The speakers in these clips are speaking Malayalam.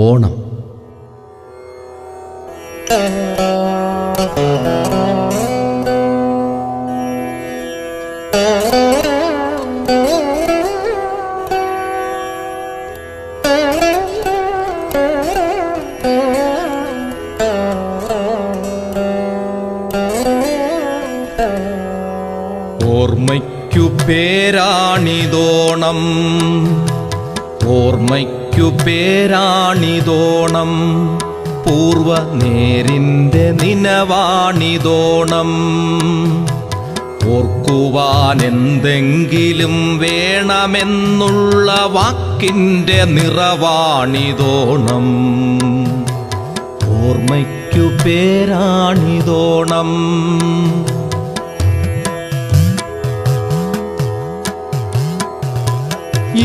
ഓണം. ഓർമ്മയ്ക്കു പേരാണിതോണം, ഓർമ്മയ്ക്കു പേരാണിതോണം, പൂർവ നേരിൻ്റെ നിനവാണിതോണം. ഓർക്കുവാൻ എന്തെങ്കിലും വേണമെന്നുള്ള വാക്കിൻ്റെ നിറവാണിതോണം. ഓർമ്മയ്ക്കു പേരാണിതോണം.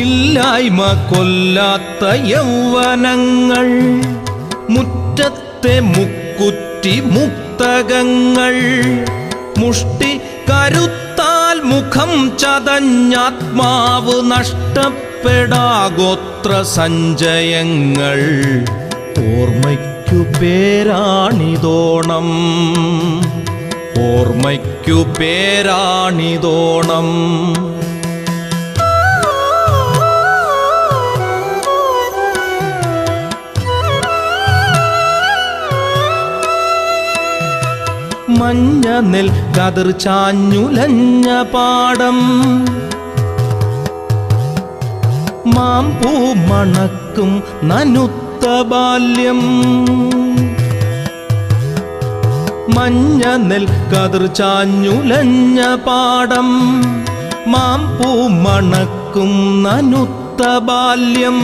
ഇല്ലായ്മ കൊല്ലാത്ത യൗവനങ്ങൾ, മുറ്റത്തെ മുക്കുറ്റി മുക്തകങ്ങൾ, മുഷ്ടി കരുത്താൽ മുഖം ചതഞ്ഞാത്മാവ് നഷ്ടപ്പെടാഗോത്ര സഞ്ചയങ്ങൾ. ഓർമ്മയ്ക്കു പേരാണിതോണം, ഓർമ്മയ്ക്കു പേരാണിതോണം. മഞ്ഞ നെൽ കതിർ ചാഞ്ഞുലഞ്ഞ പാടം, മാമ്പൂ മണക്കും നനുത്ത ബാല്യം. മഞ്ഞ നെൽ കതിർ ചാഞ്ഞുലഞ്ഞ പാടം, മാമ്പൂ മണക്കും നനുത്ത ബാല്യം.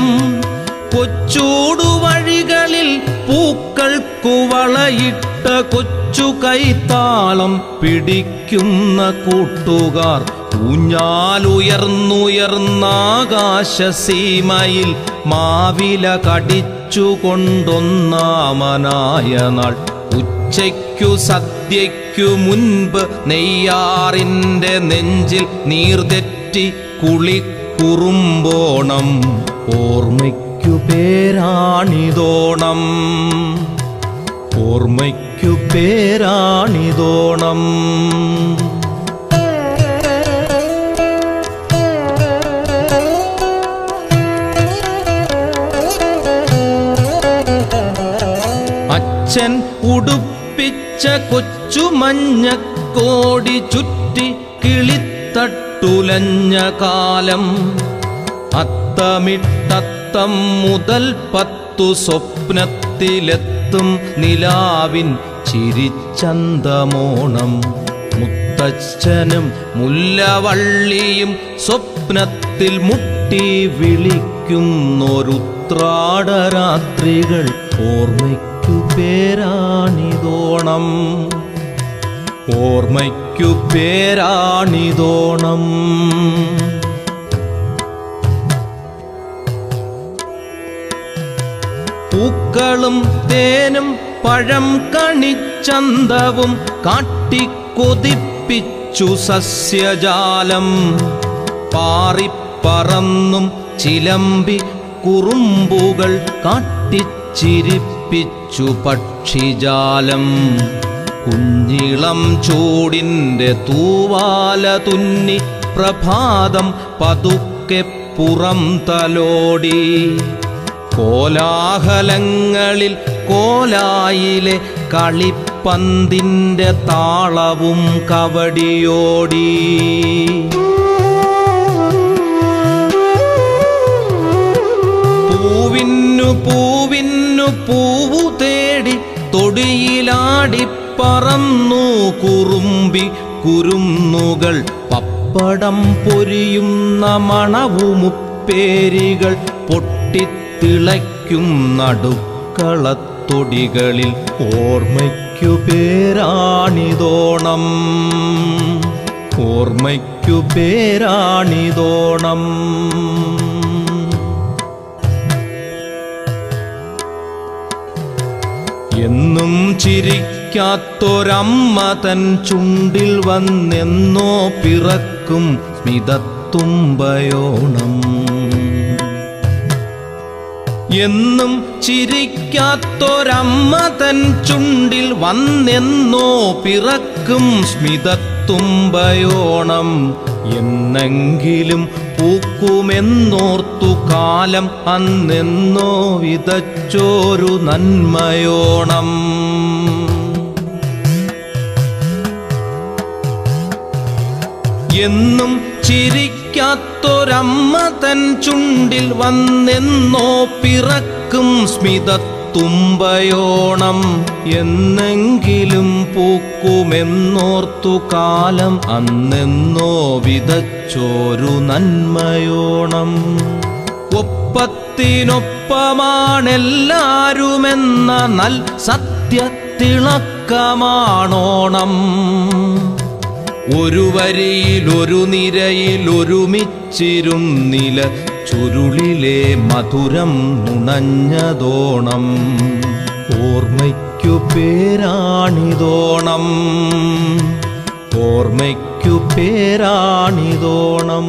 കൊച്ചൂടുവഴികളിൽ പൂക്കൾക്കു വളയിട്ട കൊച്ചു കൈത്താളം പിടിക്കുന്ന കൂട്ടുകാർ, ഊഞ്ഞാലുയർന്നുയർന്നാകാശസീമയിൽ മാവില കടിച്ചുകൊണ്ടൊന്നാമനായ നാൾ. ഉച്ചയ്ക്കു സദ്യയ്ക്കു മുൻപ് നെയ്യാറിൻ്റെ നെഞ്ചിൽ നീർതെറ്റി കുളിക്കുറുമ്പോണം. ഓർമ്മയ്ക്കു പേരാണിതോണം, ഓർമ്മയ്ക്കു പേരാണിതോണം. അച്ഛൻ ഉടുപ്പിച്ച കൊച്ചു മഞ്ഞക്കോടി ചുറ്റി കിളിത്തട്ടുലഞ്ഞ കാലം. അത്തമിട്ടത്തം മുതൽ 10 സ്വപ്നത്തിലെത്തും നിലാവിൻ ചിരിച്ചന്തമോണം. മുത്തച്ഛനും മുല്ലവള്ളിയും സ്വപ്നത്തിൽ മുട്ടി വിളിക്കുന്നൊരുത്രാടരാത്രികൾ. ഓർമ്മയ്ക്കു പേരാണിതോണം, ഓർമ്മയ്ക്കു പേരാണിതോണം. പൂക്കളും തേനും പഴം കണിച്ചന്തവും കാട്ടിക്കൊതിപ്പിച്ചു സസ്യജാലം. പാറിപ്പറന്നും ചിലമ്പി കുറുമ്പുകൾ കാട്ടിച്ചിരിപ്പിച്ചു പക്ഷിജാലം. കുഞ്ഞിളം ചൂടിൻ്റെ തൂവാല തുന്നി പ്രഭാതം പതുക്കെ പുറം തലോടി. കോലാഹലങ്ങളിൽ കോലായിലെ കളിപ്പന്തിൻ്റെ താളവും കവടിയോടി. പൂവിന്നു പൂവിന്നു പൂവു തേടി തൊടിയിലാടിപ്പറന്നു കുറുമ്പി കുരുന്നുകൾ. പപ്പടം പൊരിയുന്ന മണവുമുപ്പേരികൾ പൊട്ടിത്തിളയ്ക്കും നടുക്കളത്തൊടികളിൽ. ഓർമ്മയ്ക്കു പേരാണിതോണം, ഓർമ്മയ്ക്കു പേരാണിതോണം. എന്നും ചിരിക്കാത്തൊരമ്മ തൻ ചുണ്ടിൽ വന്നെന്നോ പിറക്കും സ്മിതത്തുമ്പയോണം. എന്നും ചിരിക്കാത്തൊരമ്മ തൻ ചുണ്ടിൽ വന്നെന്നോ പിറക്കും സ്മിതത്തുമ്പയോണം. എന്നെങ്കിലും പൂക്കുമെന്നോർത്തു കാലം അന്നെന്നോ വിതച്ചോരു നന്മയോണം. എന്നും ചിരിക്കാത്തൊരമ്മ തൻ ചുണ്ടിൽ വന്നെന്നോ പിറക്കും സ്മിതത്തുമ്പയോണം. എന്നെങ്കിലും പൂക്കുമെന്നോർത്തു കാലം അന്നെന്നോ വിതച്ചോരു നന്മയോണം. ഒപ്പത്തിനൊപ്പമാണെല്ലാരുമെന്ന നൽ സത്യത്തിളക്കമാണോണം. ഒരു വരിയിലൊരു നിരയിലൊരുമിച്ചിരുന്നില ചുരുളിലെ മധുരം നുണഞ്ഞതോണം. ഓർമ്മയ്ക്കു പേരാണിതോണം, ഓർമ്മയ്ക്കു പേരാണിതോണം.